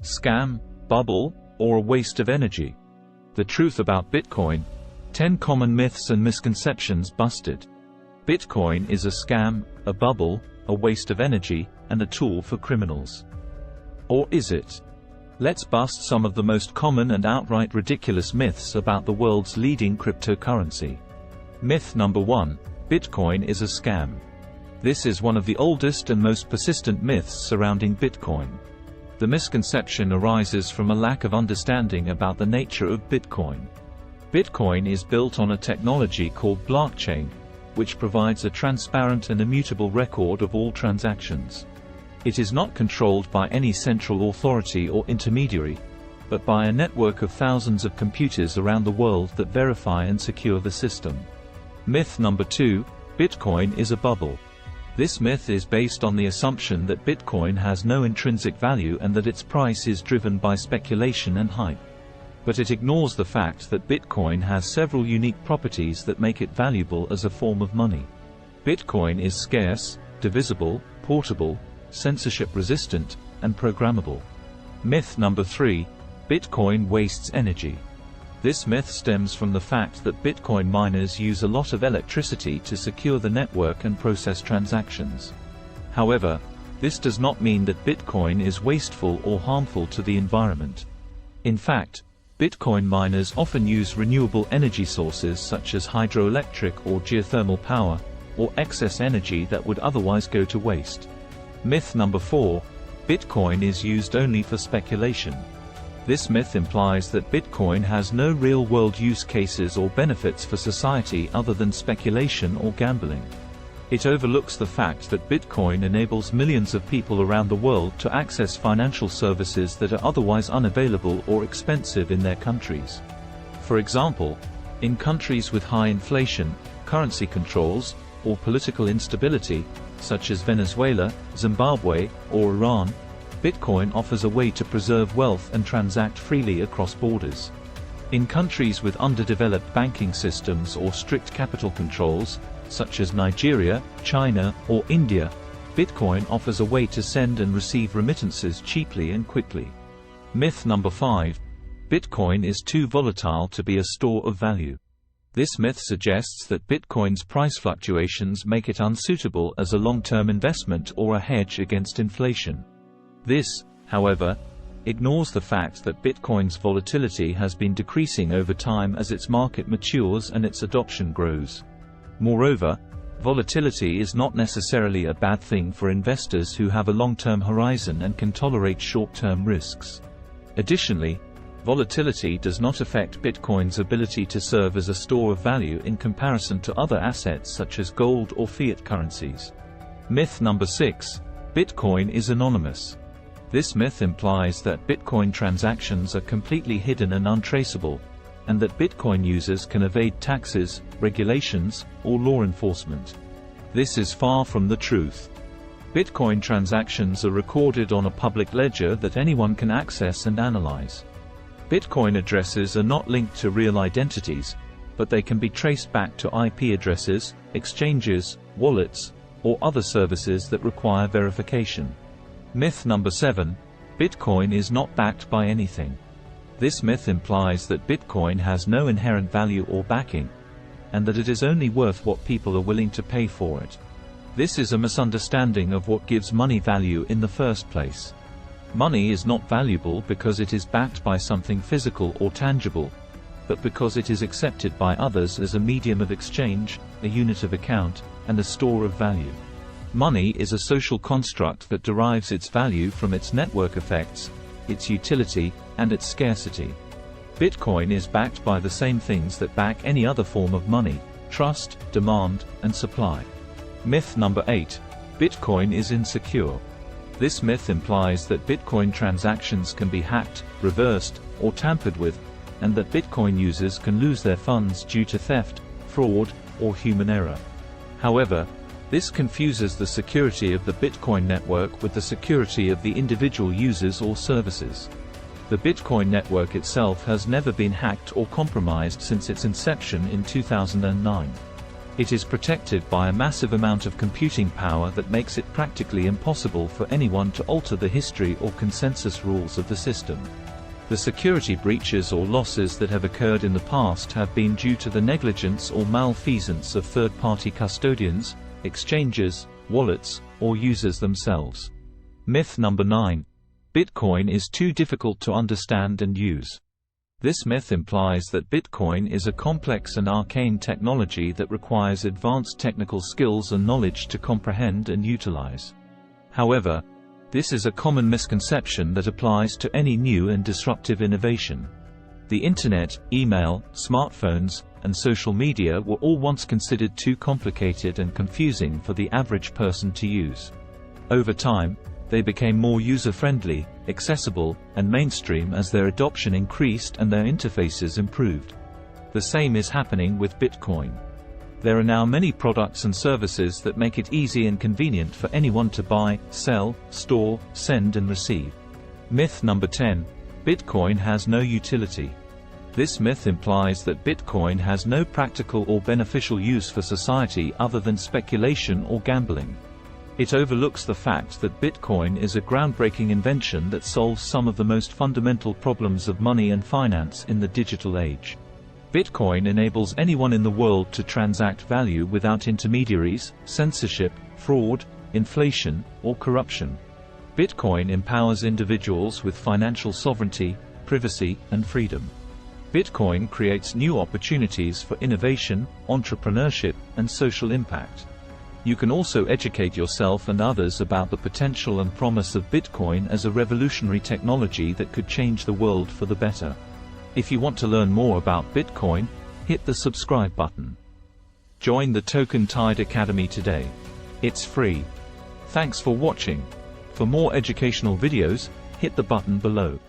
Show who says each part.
Speaker 1: Scam, bubble, or a waste of energy? The truth about Bitcoin. 10 common myths and misconceptions busted. Bitcoin is a scam, a bubble, a waste of energy, and a tool for criminals. Or is it? Let's bust some of the most common and outright ridiculous myths about the world's leading cryptocurrency. Myth number 1. Bitcoin is a scam. This is one of the oldest and most persistent myths surrounding Bitcoin. The misconception arises from a lack of understanding about the nature of Bitcoin. Bitcoin is built on a technology called blockchain, which provides a transparent and immutable record of all transactions. It is not controlled by any central authority or intermediary, but by a network of thousands of computers around the world that verify and secure the system. Myth number 2. Bitcoin is a bubble. This myth is based on the assumption that Bitcoin has no intrinsic value and that its price is driven by speculation and hype. But it ignores the fact that Bitcoin has several unique properties that make it valuable as a form of money. Bitcoin is scarce, divisible, portable, censorship-resistant, and programmable. Myth number 3. Bitcoin wastes energy. This myth stems from the fact that Bitcoin miners use a lot of electricity to secure the network and process transactions. However, this does not mean that Bitcoin is wasteful or harmful to the environment. In fact, Bitcoin miners often use renewable energy sources such as hydroelectric or geothermal power, or excess energy that would otherwise go to waste. Myth number 4. Bitcoin is used only for speculation. This myth implies that Bitcoin has no real-world use cases or benefits for society other than speculation or gambling. It overlooks the fact that Bitcoin enables millions of people around the world to access financial services that are otherwise unavailable or expensive in their countries. For example, in countries with high inflation, currency controls, or political instability, such as Venezuela, Zimbabwe, or Iran, Bitcoin offers a way to preserve wealth and transact freely across borders. In countries with underdeveloped banking systems or strict capital controls, such as Nigeria, China, or India, Bitcoin offers a way to send and receive remittances cheaply and quickly. Myth number 5. Bitcoin is too volatile to be a store of value. This myth suggests that Bitcoin's price fluctuations make it unsuitable as a long-term investment or a hedge against inflation. This, however, ignores the fact that Bitcoin's volatility has been decreasing over time as its market matures and its adoption grows. Moreover, volatility is not necessarily a bad thing for investors who have a long-term horizon and can tolerate short-term risks. Additionally, volatility does not affect Bitcoin's ability to serve as a store of value in comparison to other assets such as gold or fiat currencies. Myth number 6. Bitcoin is anonymous. This myth implies that Bitcoin transactions are completely hidden and untraceable, and that Bitcoin users can evade taxes, regulations, or law enforcement. This is far from the truth. Bitcoin transactions are recorded on a public ledger that anyone can access and analyze. Bitcoin addresses are not linked to real identities, but they can be traced back to IP addresses, exchanges, wallets, or other services that require verification. Myth number 7. Bitcoin is not backed by anything. This myth implies that Bitcoin has no inherent value or backing, and that it is only worth what people are willing to pay for it. This is a misunderstanding of what gives money value in the first place. Money is not valuable because it is backed by something physical or tangible, but because it is accepted by others as a medium of exchange, a unit of account, and a store of value. Money is a social construct that derives its value from its network effects, its utility, and its scarcity. Bitcoin is backed by the same things that back any other form of money: trust, demand, and supply. Myth number 8. Bitcoin is insecure. This myth implies that Bitcoin transactions can be hacked, reversed, or tampered with, and that Bitcoin users can lose their funds due to theft, fraud, or human error. However, this confuses the security of the Bitcoin network with the security of the individual users or services. The Bitcoin network itself has never been hacked or compromised since its inception in 2009. It is protected by a massive amount of computing power that makes it practically impossible for anyone to alter the history or consensus rules of the system. The security breaches or losses that have occurred in the past have been due to the negligence or malfeasance of third-party custodians, exchanges, wallets, or users themselves. Myth number 9. Bitcoin is too difficult to understand and use. This myth implies that Bitcoin is a complex and arcane technology that requires advanced technical skills and knowledge to comprehend and utilize. However, this is a common misconception that applies to any new and disruptive innovation. The Internet, email, smartphones, and social media were all once considered too complicated and confusing for the average person to use. Over time, they became more user-friendly, accessible, and mainstream as their adoption increased and their interfaces improved. The same is happening with Bitcoin. There are now many products and services that make it easy and convenient for anyone to buy, sell, store, send and receive. Myth number 10. Bitcoin has no utility. This myth implies that Bitcoin has no practical or beneficial use for society other than speculation or gambling. It overlooks the fact that Bitcoin is a groundbreaking invention that solves some of the most fundamental problems of money and finance in the digital age. Bitcoin enables anyone in the world to transact value without intermediaries, censorship, fraud, inflation, or corruption. Bitcoin empowers individuals with financial sovereignty, privacy, and freedom. Bitcoin creates new opportunities for innovation, entrepreneurship, and social impact. You can also educate yourself and others about the potential and promise of Bitcoin as a revolutionary technology that could change the world for the better. If you want to learn more about Bitcoin, hit the subscribe button. Join the Token Tide Academy today. It's free. Thanks for watching. For more educational videos, hit the button below.